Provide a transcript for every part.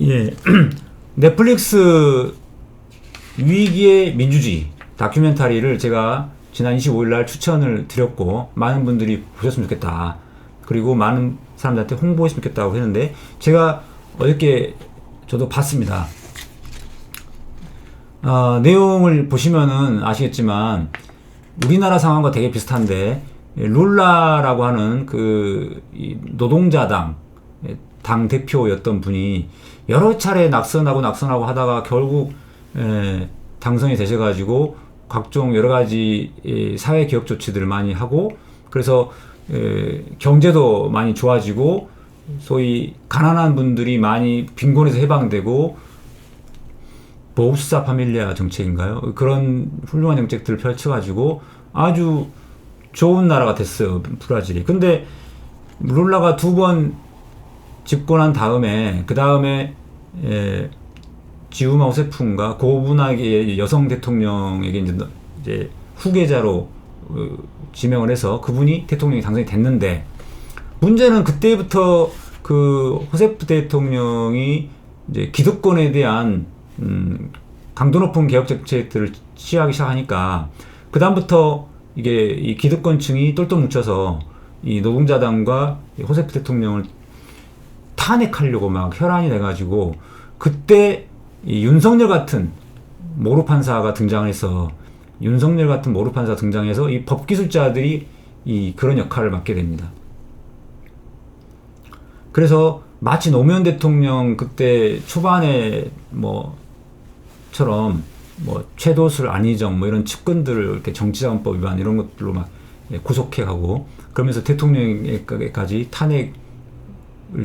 예, 넷플릭스 위기의 민주주의 다큐멘터리를 제가 지난 25일 날 추천을 드렸고 많은 분들이 보셨으면 좋겠다. 그리고 많은 사람들한테 홍보했으면 좋겠다고 했는데 제가 어저께 저도 봤습니다. 내용을 보시면은 아시겠지만 우리나라 상황과 되게 비슷한데 룰라라고 하는 이 노동자당 당 대표였던 분이 여러 차례 낙선하고 하다가 결국 당선이 되셔가지고 각종 여러 가지 사회 개혁 조치들을 많이 하고 그래서 경제도 많이 좋아지고 소위 가난한 분들이 많이 빈곤에서 해방되고 보우스사 파밀리아 정책인가요? 그런 훌륭한 정책들을 펼쳐가지고 아주 좋은 나라가 됐어요, 브라질이. 근데 룰라가 두 번 집권한 다음에 그 다음에 지우마 호세프인가 고분하게 여성 대통령에게 이제 후계자로 지명을 해서 그분이 대통령이 당선이 됐는데 문제는 그때부터 그 호세프 대통령이 이제 기득권에 대한 강도 높은 개혁 정책들을 취하기 시작하니까 그 다음부터 이게 이 기득권층이 똘똘 뭉쳐서 이 노동자당과 호세프 대통령을 탄핵하려고 막 혈안이 돼가지고 그때 이 윤석열 같은 모루 판사가 등장해서 이 법기술자들이 이 그런 역할을 맡게 됩니다. 그래서 마치 노무현 대통령 그때 초반에 처럼 최도술, 안희정 이런 측근들을 이렇게 정치자금법 위반 이런 것들로 막 구속해 가고 그러면서 대통령에까지 탄핵을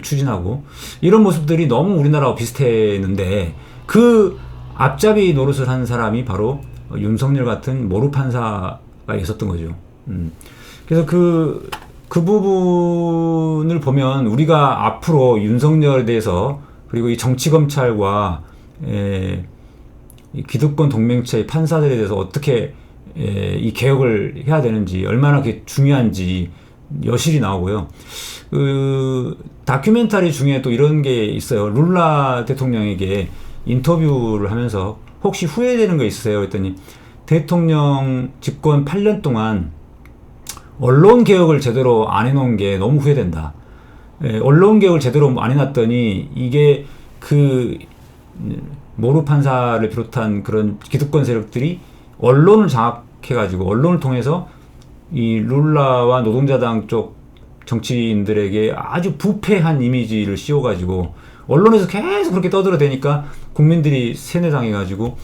추진하고 이런 모습들이 너무 우리나라와 비슷했는데 그 앞잡이 노릇을 한 사람이 바로 윤석열 같은 모루 판사가 있었던 거죠. 그래서 그 부분을 보면 우리가 앞으로 윤석열에 대해서 그리고 이 정치검찰과 이 기득권 동맹체의 판사들에 대해서 어떻게 이 개혁을 해야 되는지 얼마나 그게 중요한지 여실히 나오고요. 그 다큐멘터리 중에 또 이런 게 있어요. 룰라 대통령에게 인터뷰를 하면서 혹시 후회되는 거 있으세요? 했더니 대통령 집권 8년 동안 언론 개혁을 제대로 안 해놓은 게 너무 후회된다. 언론 개혁을 제대로 안 해놨더니 이게 그 모루 판사를 비롯한 그런 기득권 세력들이 언론을 장악해가지고 언론을 통해서 이 룰라와 노동자당 쪽 정치인들에게 아주 부패한 이미지를 씌워가지고 언론에서 계속 그렇게 떠들어대니까 국민들이 세뇌당해가지고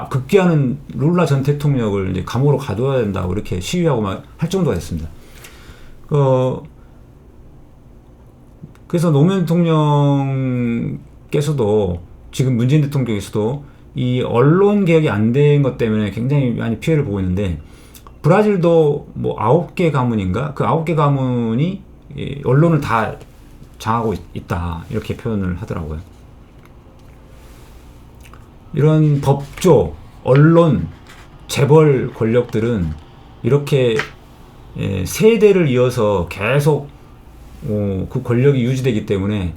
급기야는 룰라 전 대통령을 이제 감옥으로 가둬야 된다고 이렇게 시위하고 막 할 정도가 됐습니다. 그래서 노무현 대통령께서도 지금 문재인 대통령께서도 이 언론 개혁이 안 된 것 때문에 굉장히 많이 피해를 보고 있는데 브라질도 9개 가문인가? 그 9개 가문이 언론을 다 장하고 있다. 이렇게 표현을 하더라고요. 이런 법조, 언론, 재벌 권력들은 이렇게 세대를 이어서 계속 그 권력이 유지되기 때문에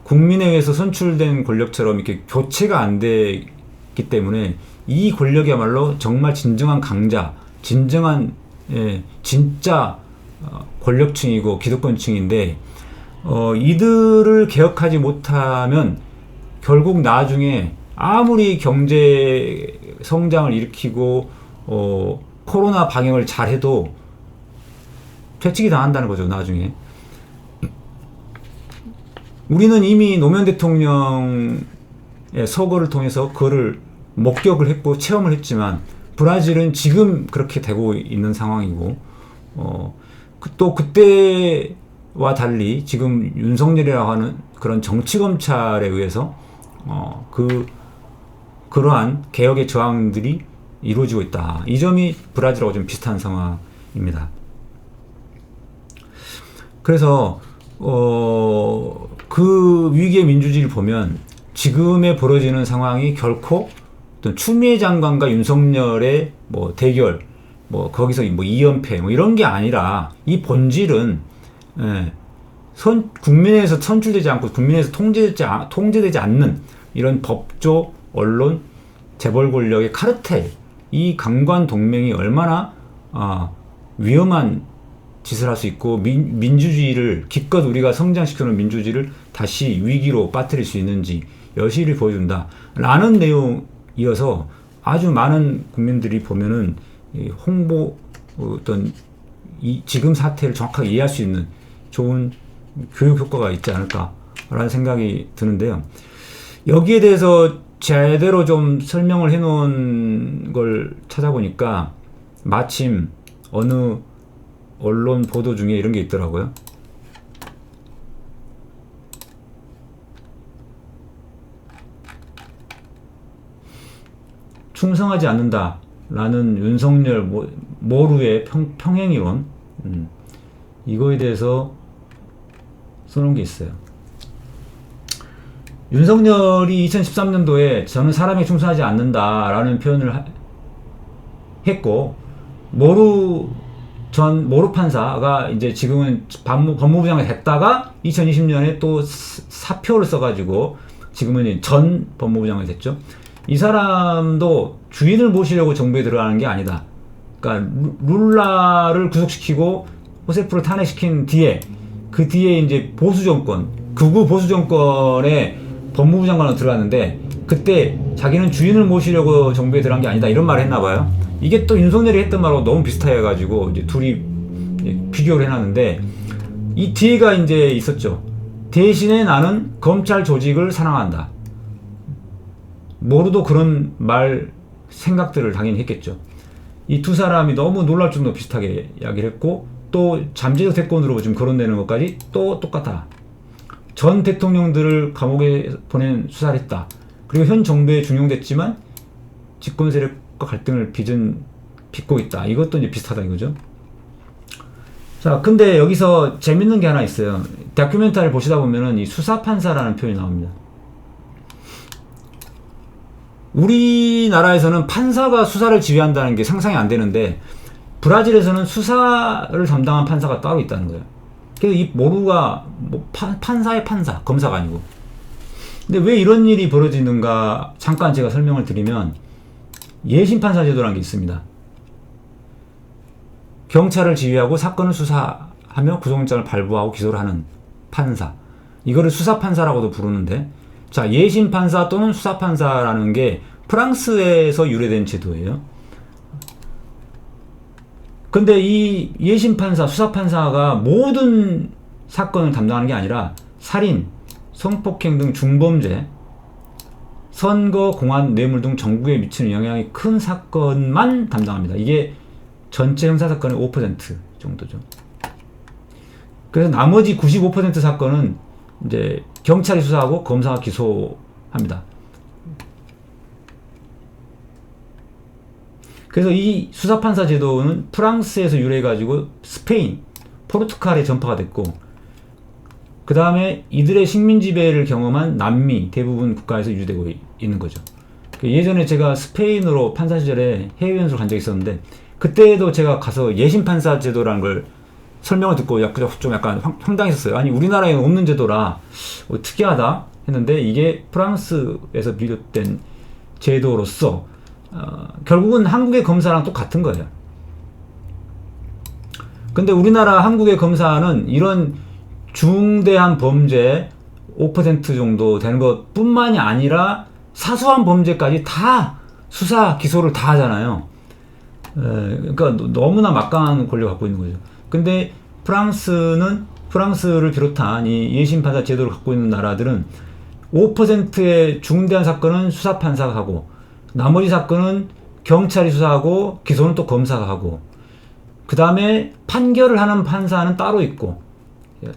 국민에 의해서 선출된 권력처럼 이렇게 교체가 안 되기 때문에 이 권력이야말로 정말 진정한 강자, 진짜 권력층이고 기득권층인데 이들을 개혁하지 못하면 결국 나중에 아무리 경제 성장을 일으키고 코로나 방역을 잘해도 퇴치기 당한다는 거죠. 나중에 우리는 이미 노무현 대통령의 서거를 통해서 그거를 목격을 했고 체험을 했지만 브라질은 지금 그렇게 되고 있는 상황이고 또 그때와 달리 지금 윤석열이라고 하는 그런 정치검찰에 의해서 그러한 개혁의 저항들이 이루어지고 있다. 이 점이 브라질하고 좀 비슷한 상황입니다. 그래서 그 위기의 민주주의를 보면 지금에 벌어지는 상황이 결코 어떤 추미애 장관과 윤석열의 대결, 거기서 2연패 이런 게 아니라 이 본질은 국민에서 선출되지 않고 국민에서 통제되지 않는 이런 법조, 언론, 재벌 권력의 카르텔, 이 강관 동맹이 얼마나 위험한 짓을 할 수 있고 민주주의를 기껏 우리가 성장시켜놓은 민주주의를 다시 위기로 빠뜨릴 수 있는지 여실히 보여준다 라는 내용이어서 아주 많은 국민들이 보면은 홍보 어떤 지금 사태를 정확하게 이해할 수 있는 좋은 교육 효과가 있지 않을까라는 생각이 드는데요. 여기에 대해서 제대로 좀 설명을 해놓은 걸 찾아보니까 마침 어느 언론 보도 중에 이런 게 있더라고요. 충성하지 않는다라는 윤석열 모루의 평행이론, 이거에 대해서 써놓은 게 있어요. 윤석열이 2013년도에 저는 사람에 충성하지 않는다라는 표현을 했고, 모루 판사가 이제 지금은 법무부 장관이 됐다가 2020년에 또 사표를 써가지고 지금은 전 법무부 장관이 됐죠. 이 사람도 주인을 모시려고 정부에 들어가는 게 아니다. 그러니까 룰라를 구속시키고 호세프를 탄핵시킨 뒤에 그 뒤에 이제 보수 정권, 극우 보수 정권의 법무부 장관으로 들어갔는데 그때 자기는 주인을 모시려고 정부에 들어간 게 아니다 이런 말을 했나 봐요. 이게 또 윤석열이 했던 말하고 너무 비슷해가지고 이제 둘이 비교를 해놨는데 이 뒤에가 이제 있었죠. 대신에 나는 검찰 조직을 사랑한다. 모르도 그런 생각들을 당연히 했겠죠. 이 두 사람이 너무 놀랄 정도로 비슷하게 이야기를 했고 또 잠재적 대권으로 지금 거론되는 것까지 또 똑같아. 전 대통령들을 감옥에 보낸 수사를 했다. 그리고 현 정부에 중용됐지만 집권 세력과 갈등을 빚고 있다. 이것도 이제 비슷하다 이거죠. 자, 근데 여기서 재밌는 게 하나 있어요. 다큐멘터리를 보시다 보면은 이 수사판사라는 표현이 나옵니다. 우리나라에서는 판사가 수사를 지휘한다는 게 상상이 안 되는데 브라질에서는 수사를 담당한 판사가 따로 있다는 거예요. 그래서 이 모루가 판사의 판사, 검사가 아니고. 근데 왜 이런 일이 벌어지는가 잠깐 제가 설명을 드리면 예심판사 제도라는 게 있습니다. 경찰을 지휘하고 사건을 수사하며 구속영장을 발부하고 기소를 하는 판사. 이거를 수사판사라고도 부르는데 자, 예심판사 또는 수사판사라는 게 프랑스에서 유래된 제도예요. 근데 이 예심판사, 수사판사가 모든 사건을 담당하는 게 아니라 살인, 성폭행 등 중범죄, 선거, 공안, 뇌물 등 정부에 미치는 영향이 큰 사건만 담당합니다. 이게 전체 형사사건의 5% 정도죠. 그래서 나머지 95% 사건은 이제 경찰이 수사하고 검사가 기소합니다. 그래서 이 수사판사 제도는 프랑스에서 유래해가지고 스페인, 포르투갈에 전파가 됐고 그 다음에 이들의 식민지배를 경험한 남미 대부분 국가에서 유지되고 있는 거죠. 예전에 제가 스페인으로 판사 시절에 해외연수를 간 적이 있었는데 그때도 제가 가서 예심판사 제도라는 걸 설명을 듣고 좀 약간 황당했었어요. 아니 우리나라에는 없는 제도라 특이하다 했는데 이게 프랑스에서 비롯된 제도로서 결국은 한국의 검사랑 똑같은 거예요. 근데 우리나라 한국의 검사는 이런 중대한 범죄 5% 정도 되는 것 뿐만이 아니라 사소한 범죄까지 다 수사, 기소를 다 하잖아요. 그러니까 너무나 막강한 권력을 갖고 있는 거죠. 근데 프랑스를 비롯한 이 예심판사 제도를 갖고 있는 나라들은 5%의 중대한 사건은 수사판사가 하고 나머지 사건은 경찰이 수사하고 기소는 또 검사가 하고 그 다음에 판결을 하는 판사는 따로 있고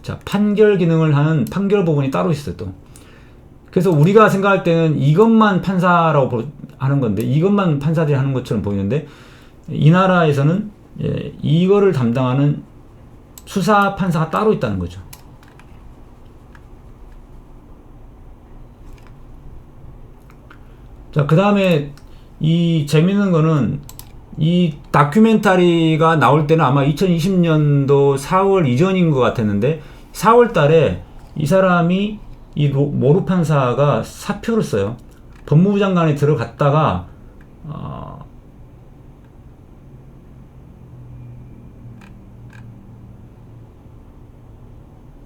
자, 판결 기능을 하는 판결 부분이 따로 있어요 또. 그래서 우리가 생각할 때는 이것만 판사라고 하는 건데 이것만 판사들이 하는 것처럼 보이는데 이 나라에서는 이거를 담당하는 수사 판사가 따로 있다는 거죠. 자, 그 다음에 이 재밌는 거는 이 다큐멘터리가 나올 때는 아마 2020년도 4월 이전인 것 같았는데 4월 달에 이 사람이 이 모루 판사가 사표를 써요. 법무부 장관에 들어갔다가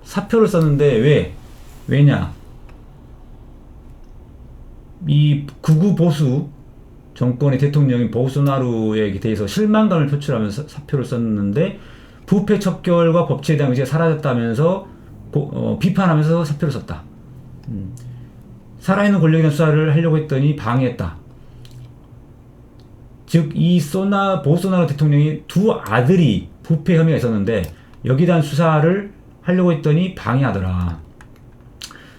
사표를 썼는데 왜냐? 이 극우 보수 정권의 대통령인 보소나루에 대해서 실망감을 표출하면서 사표를 썼는데 부패 척결과 법치에 대한 의지가 사라졌다면서 비판하면서 사표를 썼다. 살아있는 권력에 대한 수사를 하려고 했더니 방해했다. 즉 이 보소나루 대통령이 두 아들이 부패 혐의가 있었는데 여기에 대한 수사를 하려고 했더니 방해하더라.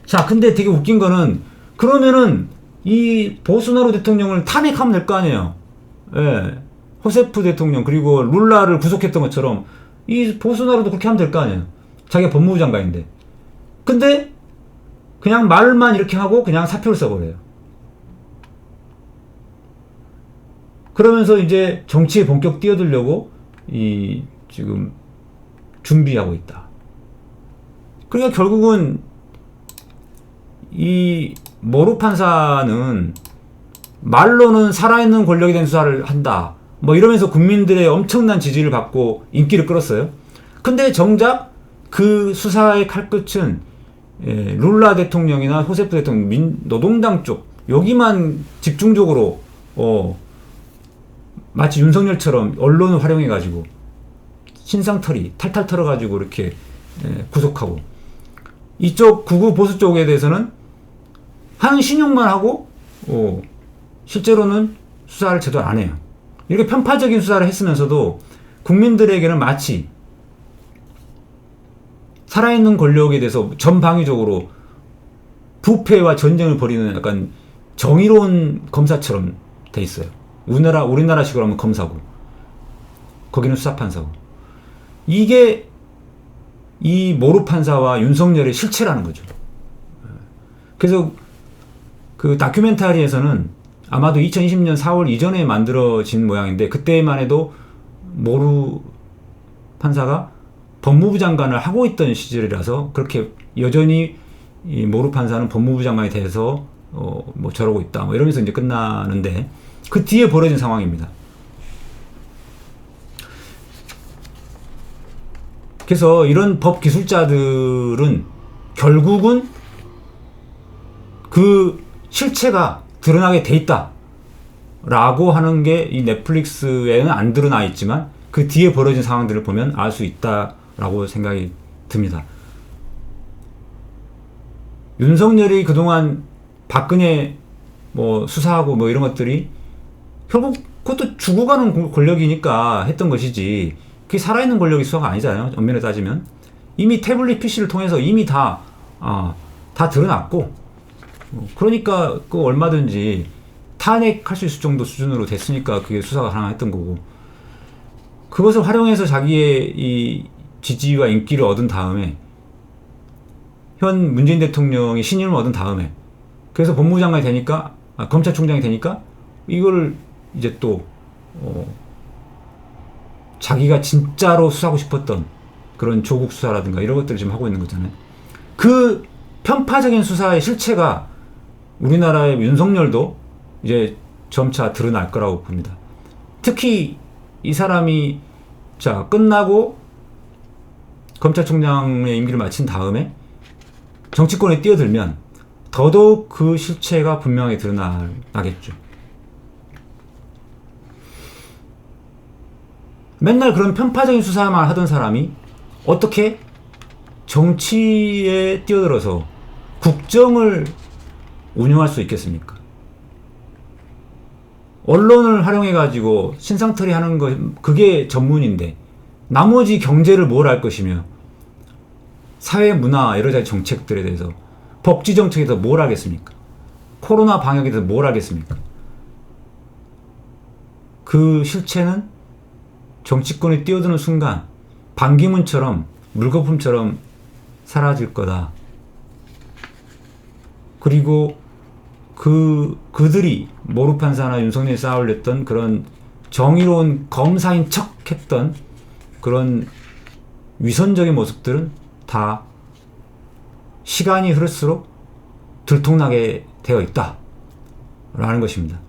자, 근데 되게 웃긴 거는 그러면은 이 보소나루 대통령을 탄핵하면 될 거 아니에요. 예. 호세프 대통령 그리고 룰라를 구속했던 것처럼 이 보소나루도 그렇게 하면 될 거 아니에요. 자기가 법무부 장관인데. 근데 그냥 말만 이렇게 하고 그냥 사표를 써버려요. 그러면서 이제 정치에 본격 뛰어들려고 지금 준비하고 있다. 그러니까 결국은 이 모루 판사는 말로는 살아있는 권력에 대한 수사를 한다. 뭐 이러면서 국민들의 엄청난 지지를 받고 인기를 끌었어요. 근데 정작 그 수사의 칼끝은 룰라 대통령이나 호세프 대통령 노동당 쪽 여기만 집중적으로 마치 윤석열처럼 언론을 활용해가지고 신상털이 탈탈 털어가지고 이렇게 구속하고 이쪽 극우 보수 쪽에 대해서는 한 신용만 하고 실제로는 수사를 제대로 안 해요. 이렇게 편파적인 수사를 했으면서도 국민들에게는 마치 살아있는 권력에 대해서 전방위적으로 부패와 전쟁을 벌이는 약간 정의로운 검사처럼 돼 있어요. 우리나라식으로 하면 검사고 거기는 수사판사고. 이게 이 모루 판사와 윤석열의 실체라는 거죠. 그래서 그 다큐멘터리에서는 아마도 2020년 4월 이전에 만들어진 모양인데 그때만 해도 모루 판사가 법무부 장관을 하고 있던 시절이라서 그렇게 여전히 이 모루 판사는 법무부 장관에 대해서 뭐 저러고 있다 뭐 이러면서 이제 끝나는데 그 뒤에 벌어진 상황입니다. 그래서 이런 법 기술자들은 결국은 그 실체가 드러나게 돼 있다 라고 하는 게 이 넷플릭스에는 안 드러나 있지만 그 뒤에 벌어진 상황들을 보면 알 수 있다 라고 생각이 듭니다. 윤석열이 그동안 박근혜 뭐 수사하고 뭐 이런 것들이 결국 그것도 죽어가는 권력이니까 했던 것이지 그게 살아있는 권력이 수사가 아니잖아요. 엄밀히 따지면 이미 태블릿 PC를 통해서 이미 다 드러났고 그러니까 그 얼마든지 탄핵할 수 있을 정도 수준으로 됐으니까 그게 수사가 가능했던 거고 그것을 활용해서 자기의 이 지지와 인기를 얻은 다음에 현 문재인 대통령이 신임을 얻은 다음에 그래서 법무부 장관이 되니까 검찰총장이 되니까 이걸 이제 또 자기가 진짜로 수사하고 싶었던 그런 조국 수사라든가 이런 것들을 지금 하고 있는 거잖아요. 그 편파적인 수사의 실체가 우리나라의 윤석열도 이제 점차 드러날 거라고 봅니다. 특히 이 사람이 끝나고 검찰총장의 임기를 마친 다음에 정치권에 뛰어들면 더더욱 그 실체가 분명히 드러나겠죠. 맨날 그런 편파적인 수사만 하던 사람이 어떻게 정치에 뛰어들어서 국정을 운영할 수 있겠습니까? 언론을 활용해가지고 신상털이 하는 거, 그게 전문인데, 나머지 경제를 뭘 할 것이며, 사회, 문화, 여러 가지 정책들에 대해서, 복지 정책에 대해서 뭘 하겠습니까? 코로나 방역에 대해서 뭘 하겠습니까? 그 실체는 정치권에 뛰어드는 순간, 반기문처럼, 물거품처럼 사라질 거다. 그리고 그들이 모루 판사나 윤석열이 쌓아올렸던 그런 정의로운 검사인 척 했던 그런 위선적인 모습들은 다 시간이 흐를수록 들통나게 되어 있다 라는 것입니다.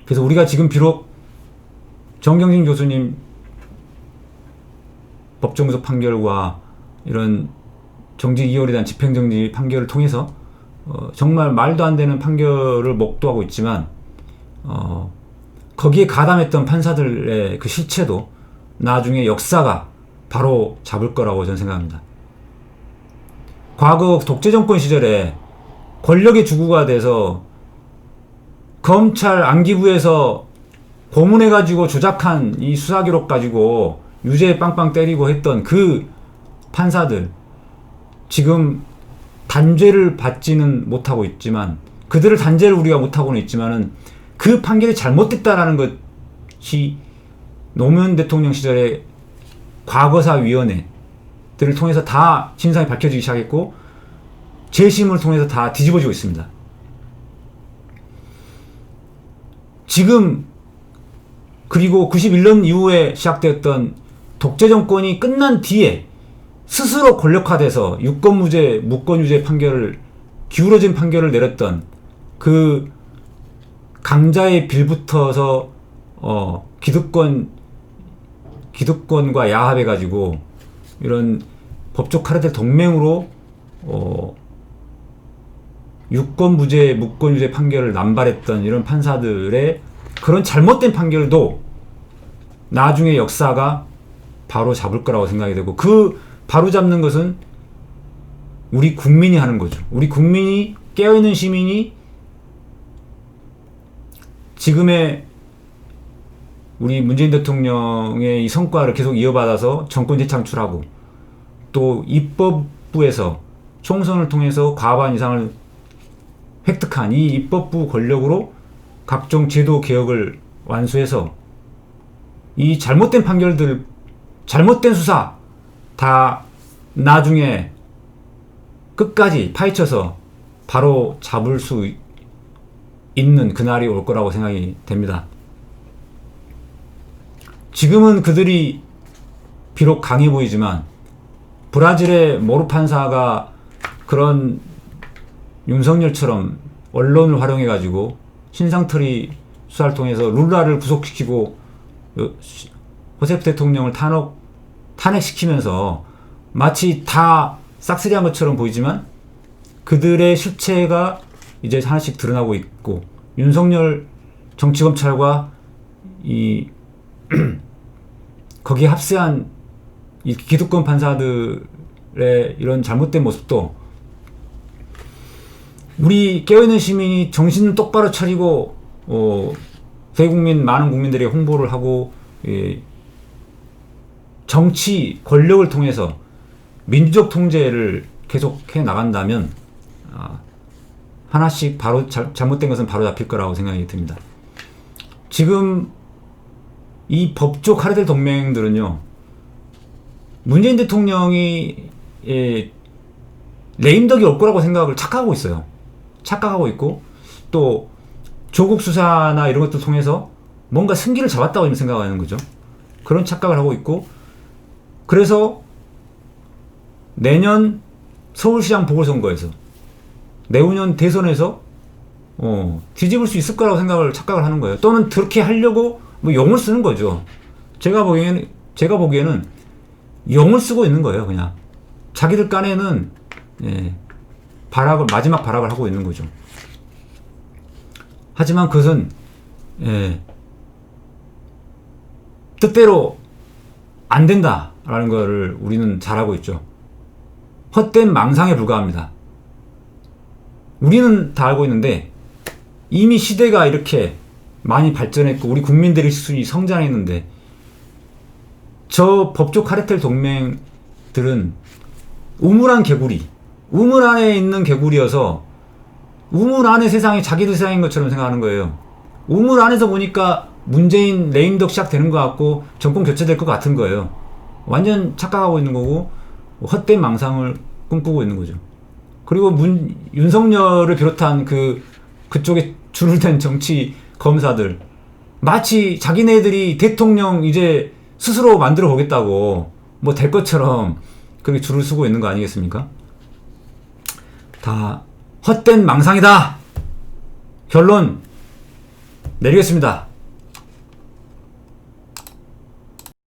그래서 우리가 지금 비록 정경심 교수님 법정구속 판결과 이런 정직 2월에 대한 집행정지 판결을 통해서 정말 말도 안 되는 판결을 목도하고 있지만 거기에 가담했던 판사들의 그 실체도 나중에 역사가 바로 잡을 거라고 저는 생각합니다. 과거 독재정권 시절에 권력의 주구가 돼서 검찰 안기부에서 고문해가지고 조작한 이 수사기록 가지고 유죄 빵빵 때리고 했던 그 판사들, 지금 단죄를 받지는 못하고 있지만, 그들을 단죄를 우리가 못하고는 있지만은 그 판결이 잘못됐다라는 것이 노무현 대통령 시절에 과거사위원회들을 통해서 다 진상이 밝혀지기 시작했고, 재심을 통해서 다 뒤집어지고 있습니다. 지금 그리고 91년 이후에 시작되었던 독재정권이 끝난 뒤에 스스로 권력화돼서 유권무죄, 무권유죄 판결을, 기울어진 판결을 내렸던 그 강자의 빌붙어서 기득권과 야합해가지고 이런 법조 카르텔 동맹으로 유권무죄, 무권유죄 판결을 남발했던 이런 판사들의 그런 잘못된 판결도 나중에 역사가 바로 잡을 거라고 생각이 되고, 그 바로 잡는 것은 우리 국민이 하는 거죠. 우리 국민이, 깨어있는 시민이 지금의 우리 문재인 대통령의 이 성과를 계속 이어받아서 정권 재창출하고, 또 입법부에서 총선을 통해서 과반 이상을 획득한 이 입법부 권력으로 각종 제도 개혁을 완수해서 이 잘못된 판결들, 잘못된 수사 다 나중에 끝까지 파헤쳐서 바로 잡을 수 있는 그날이 올 거라고 생각이 됩니다. 지금은 그들이 비록 강해 보이지만 브라질의 모르 판사가 그런 윤석열처럼 언론을 활용해가지고 신상털이 수사를 통해서 룰라를 구속시키고 호세프 대통령을 탄핵시키면서 마치 다 싹쓸이한 것처럼 보이지만 그들의 실체가 이제 하나씩 드러나고 있고, 윤석열 정치검찰과 이 거기에 합세한 이 기득권 판사들의 이런 잘못된 모습도 우리 깨어있는 시민이 정신을 똑바로 차리고 대국민, 많은 국민들이 홍보를 하고 정치 권력을 통해서 민주적 통제를 계속해 나간다면 하나씩 바로 잘못된 것은 바로 잡힐 거라고 생각이 듭니다. 지금 이 법조 카르텔 동맹들은요, 문재인 대통령이 레임덕이 올 거라고 생각을 착각하고 있어요. 착각하고 있고, 또 조국 수사나 이런 것들 통해서 뭔가 승기를 잡았다고 생각하는 거죠. 그런 착각을 하고 있고, 그래서 내년 서울시장 보궐선거에서, 내후년 대선에서 뒤집을 수 있을 거라고 착각을 하는 거예요. 또는 그렇게 하려고 뭐 용을 쓰는 거죠. 제가 보기에는 용을 쓰고 있는 거예요. 그냥 자기들 간에는 마지막 발악을 하고 있는 거죠. 하지만 그것은 뜻대로 안 된다라는 거를 우리는 잘 알고 있죠. 헛된 망상에 불과합니다. 우리는 다 알고 있는데, 이미 시대가 이렇게 많이 발전했고 우리 국민들의 수준이 성장했는데, 저 법조 카르텔 동맹들은 우물 안에 있는 개구리여서 우물 안의 세상이 자기들 세상인 것처럼 생각하는 거예요. 우물 안에서 보니까 문재인 레임덕 시작되는 것 같고 정권 교체될 것 같은 거예요. 완전 착각하고 있는 거고 헛된 망상을 꿈꾸고 있는 거죠. 그리고 윤석열을 비롯한 그쪽에 줄을 댄 정치 검사들, 마치 자기네들이 대통령 이제 스스로 만들어 보겠다고 뭐 될 것처럼 그렇게 줄을 서고 있는 거 아니겠습니까? 다 헛된 망상이다. 결론 내리겠습니다.